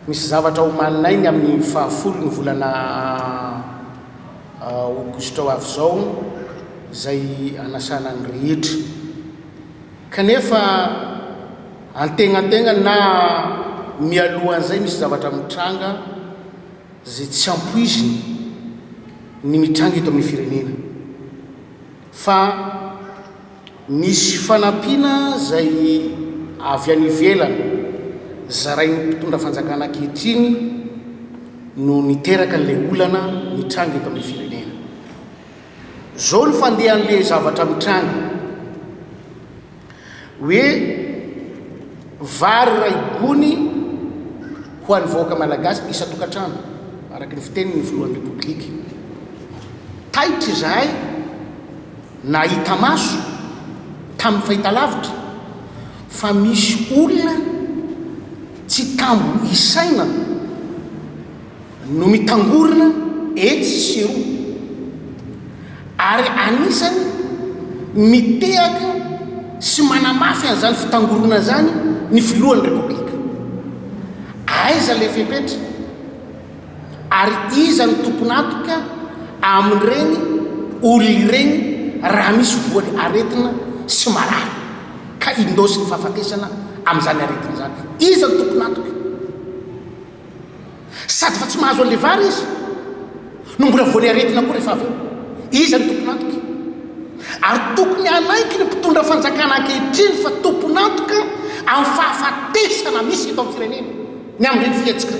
misy zavatra omaninay ny amin'ny fahafolo ny volana aogositra ho avy zao zay anasana ny rehetra kanefa antegnategna na mialohan'izay misy zavatra mitranga zay tsy ampoiziny ny mitranga eto amin'ny firenena fa misy fanampiana zay avy any ivelany zarain'ny mpitondra fanjakana ankehitriny no niteraka n'lay olana mitranga eto amin'ny firenena zao ny fandehan'le zavatra mitranga hoe vary ray gony ho an'ny vahoaka malagasy isa-tokantrano araky ny fiteniny voalohan'ny repoblika taitra izahay nahita maso tamin'ny fahitalavitra fa misy olona tsy tambo isaina no mitangorina etsy sy roa ary anisany mitehaka sy manamafy an'izany fitangorona zany ny filohan'ny repoblika aiza le fepetra ary iza ny tomponatoka amin'ireny olona ireny raha misy voany aretina sy marary ka indosy ny fahafatesana amin'izany aretina zany iza ny tomponatoka sady fa tsy mahazo an'le vary izy no mbola voany aretina koa rehefa avy iza ny tomponatoka ary tokony anaiky ny mpitondra fanjakana ankehitriny fa tomponatoka amin'ny fahafatesana misy eto amin'ny firenena ny amin'ireny fietsika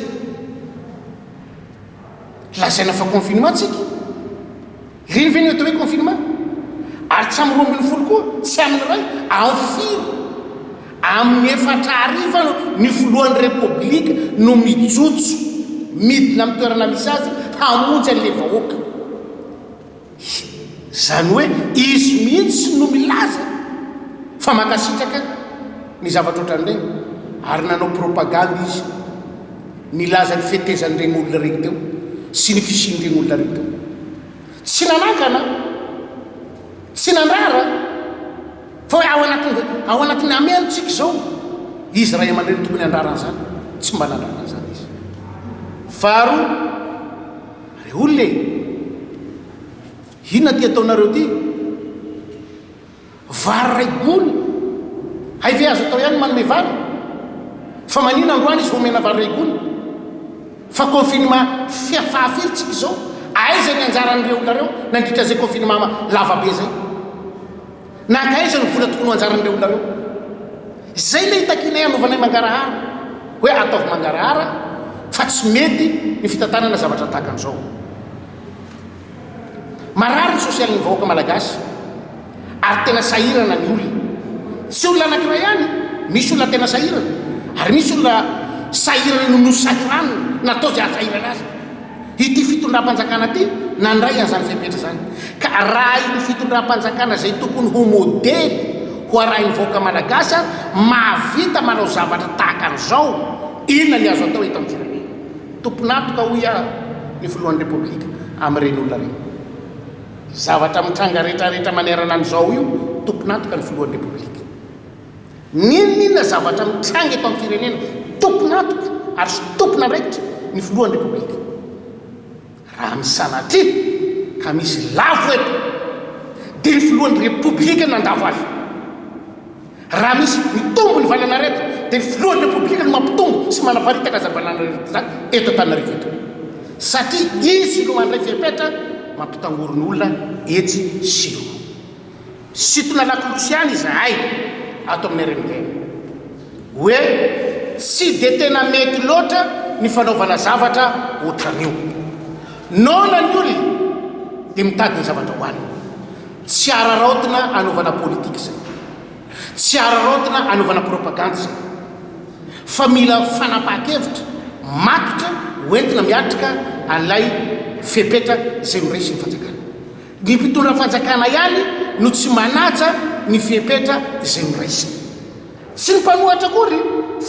lazaina fa confinement tsika ireny ve ny atao hoe confinement ary tsy amin'ny 12 koa tsy amin'ny ray am'firo amin'ny 4 ny filohan'ny repoblika no mijotso midina amin'ny toerana misy azy hamonjy an'le vahoaka zany hoe izy mihitsy no milaza fa makasitraka ny zavatra ohatran'ireny ary nanao propagande izy milaza ny fetezan'ireny olona reny teo sy ny fisian'ireny olona reny teo tsy nanakana tsy nandrara fa hoe ao anatin'ny amentsika zao izy raha aman-dreny tokony andraran'izany tsy mba nandraran'izany izy faro re olona inona ty ataonareo ty vary ray gony hay ve azo atao ihany manome vary fa manina androany izy vomena vary ray gony fa confinement fahafiritsika zao aiza ny anjaran'ireo olona reo nandritra zay confinement lavabe zay nakaiza ny vola tokony ho anjaran'ireo olona reo zay le hitakinay anovanay mangarahara hoe ataovy mangarahara fa tsy mety ny fitantanana zavatra tahaka an'izao marary ny sosialy ny vahoaka malagasy ary tena sahirana ny olona tsy olona anakiray ihany misy olona tena sahirana ary misy olona sahirana no nosahirana natao zay ahasahirana azy ity fitondram-panjakana ty nandray an'izany fepetra zany ka raha iny fitondram-panjakana zay tokony ho modely ho arahin'ny vahoaka malagasy mahavita manao zavatra tahaka an'izao inona ny azo atao eto amin'ny firenena tomponatoka hoia ny filohan'ny repoblika amin'ireny olona reny zavatra mitranga rehetrarehetra manerana an'izao io tomponatoka ny filohan'ny repoblika ninona zavatra mitranga eto amin'ny firenena tomponatoka ary sy tompona ndraikitra ny filohan'ny repoblika raha misanatry ka misy lavo eto dia ny filohan'ny repoblika nandavo azy raha misy mitombo ny valanareta dia ny filohan'ny repoblika no mampitombo sy manaparitaka zany valanareta zany eto Antananarivo eto satria izy no mandray fepetra mampitangorony olona etsy siro sy tona lakolosiany izahay ato amin'ny renitena hoe tsy dia tena mety loatra ny fanaovana zavatra ohatran'io nona ny olona dia mitady ny zavatra hoanina tsy araraotina anaovana politika zay tsy araraotina anaovana propagande zay fa mila fanapaha-kevitra matotra hoentina miatrika an'ilay fepetra zay miresy ny fanjakana ny mpitondra fanjakana ihany no tsy manaja ny fepetra zay miresiny tsy ny mpanohatra kory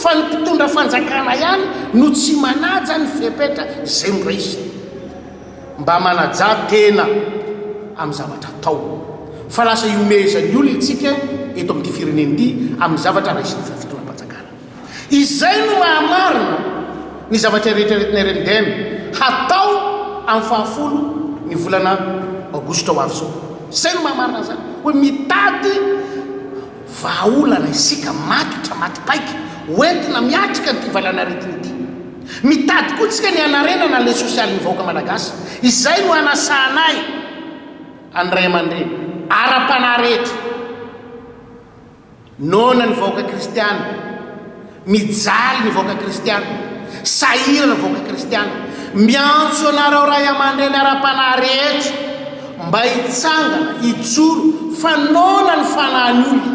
fa ny mpitondra fanjakana ihany no tsy manaja ny fepetra zay miresiny mba manaja tena amin'ny zavatra atao fa lasa iomezan'ny olona itsika eto amin'ity fireneny ity amin'ny zavatra raisiny fitondram-panjakana izay no mahamarina ny zavatra rehetraretina rendem hatao amin'ny fahafolo ny volana aogosta ho avy zao. Zay no mahamarina zany hoe mitady vahaolana isika matotra matipaiky hoentina miatrika ny valana aretiny ity. Mitady koa tsika ny anarenana le sosialy mivahoaka malagasy. Izay no anasanay andray aman-dreny ara-panahy rehetra nona ny vahoaka kristiana, mijaly ny vahoaka kristiana, sahira ny vahoaka kristiana, miantso anareo ray aman-dreny ara-panahy rehetra mba hitsangana hijoro fa nona ny fanahin'olona,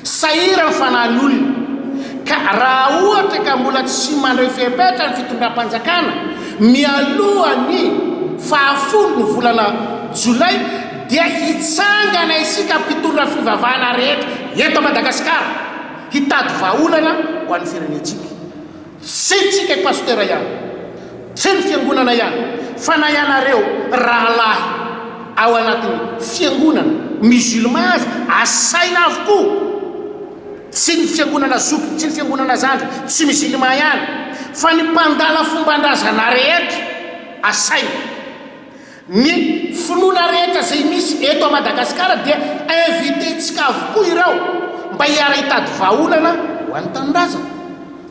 sahira ny fanahin'olona. Ka raha ohatra ka mbola tsy mandray fepetra ny fitondram-panjakana mialohan'ny fahafolo ny volana jolay dia hitsangana isika mpitondra fivavahana rehetra eto Madagasikara hitady vahaolana ho an'ny firenentsika. Tsy tsika pastera ihany, tsy ny fiangonana ihany, fa na ianareo rahalahy ao anatin'ny fiangonana musulman azy asaina avokoa. Tsy ny fiangonana zoky, tsy ny fiangonana zandry, tsy musulman ihany, fa ny mpandala fomban-drazana rehetra asaina. Ny finoana rehetra zay misy eto a Madagasikara dia invitentsika avokoa ireo mba hiara hitady vahaolana ho an'ny tanindrazana.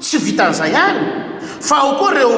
Tsy vitan'izay ihany fa ao koa reo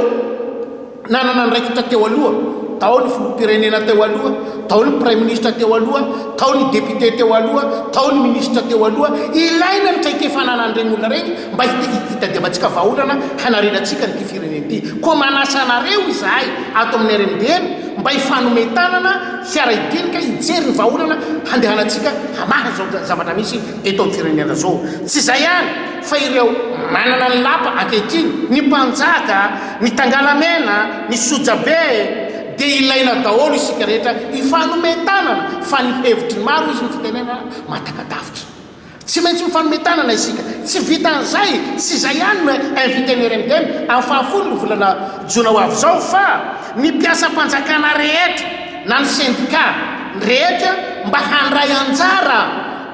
nanana ndraiky tateo aloha, tao ny filoham-pirenena teo aloha, tao ny prime ministre teo aloha, tao ny député teo aloha, tao ny ministre teo aloha. Ilaina ny traikefanana an'ireny olona reny mba hitadiavantsika vahaolana hanarenantsika ny ty firenena ty. Koa manasa anareo izahay ato amin'ny RMDM mba hifanometanana fiara hidinika hijery ny vahaolana handehanantsika hamaha zao zavatra misy eto amin'ny firenena zao. Tsy izay ihany fa ireo manana ny lapa ankehitriny, ny mpanjaka, ny tangalamena, ny sojabe, dia ilaina daholo isika rehetra hifanometanana fa ny hevitry ny maro izy ny fitenena matakadavitra. Tsy maintsy mifanometanana isika. Tsy vitan'izay, tsy izay ihany no invité-ny RMDM amin'ny fahafolo ny volana jona ho avy zao, fa ny mpiasam-panjakana rehetra na ny syndicat rehetra mba handray anjara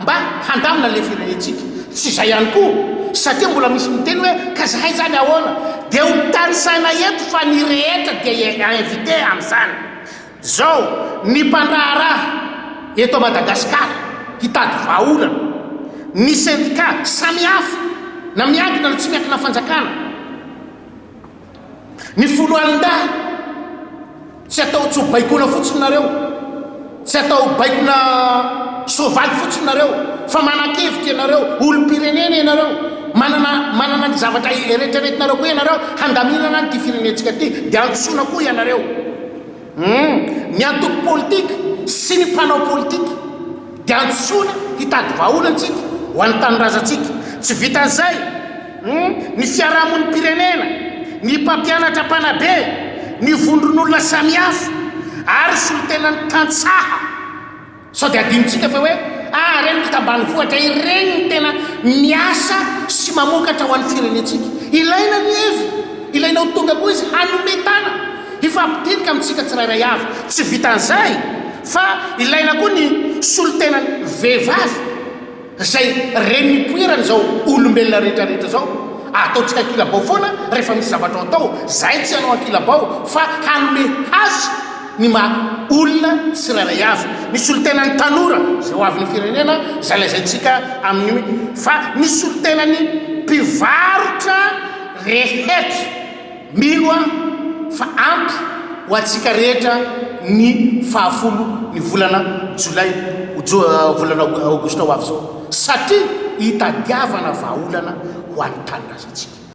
mba handamina le firenentsika. Tsy izay ihany koa satria mbola misy miteny hoe ka zahay zany ahoana dia ho tanisaina eto fa ny rehetra dia invité amin'izany. Zao ny mpandraharaha eto a Madagasikara hitady vahaolana, ny syndicat samy hafa na miankina na tsy miankina fanjakana, ny foloalindahy tsy atao tsobaikona fotsiny nareo, tsy atao baikona sovaly fotsiny nareo, fa manan-kevitra ianareo, olom-pirenena ianareo, manana ny zavatra rehetraretinareo koa ianareo handaminana ny ty firenentsika ty, dia antsoina koa ianareo. Ny antoko politika sy ny mpanao politika dia antsoina hitady vahaolantsika ho an'ny tanindrazantsika. Tsy vitan'izay ny fiarahamonim-pirenena, ny mpampianatra mpanabe, ny vondron'olona samihafa ary solotenany tantsaha sao dia adinontsika fa hoe reny mitambany vohatra ireny ny tena miasa sy mamokatra ho an'ny firenentsika. Ilaina ny hevy, ilaina ho tonga koa izy hanometana hifampidinika amintsika tsirairay avy. Tsy vitan'izay fa ilaina koa ny solotenany vehivavy zay reny nipoirany zao olombelona rehetrarehetra zao. Ataontsika akilabao foana rehefa misy zavatra atao, zay tsy hanao akilabao fa hanome hasy ny maha olona tsirairay avy. Ny solotenany tanora zay ho avy ny firenena zay lazaintsika amin'ny fa ny solotenany mpivarotra rehetra milo fa ampy ho antsika rehetra ny fahafolo ny volana jolay volana aogosta ho avy zao, satria hitadiavana vahaolana ho an'ny tanindrazantsika.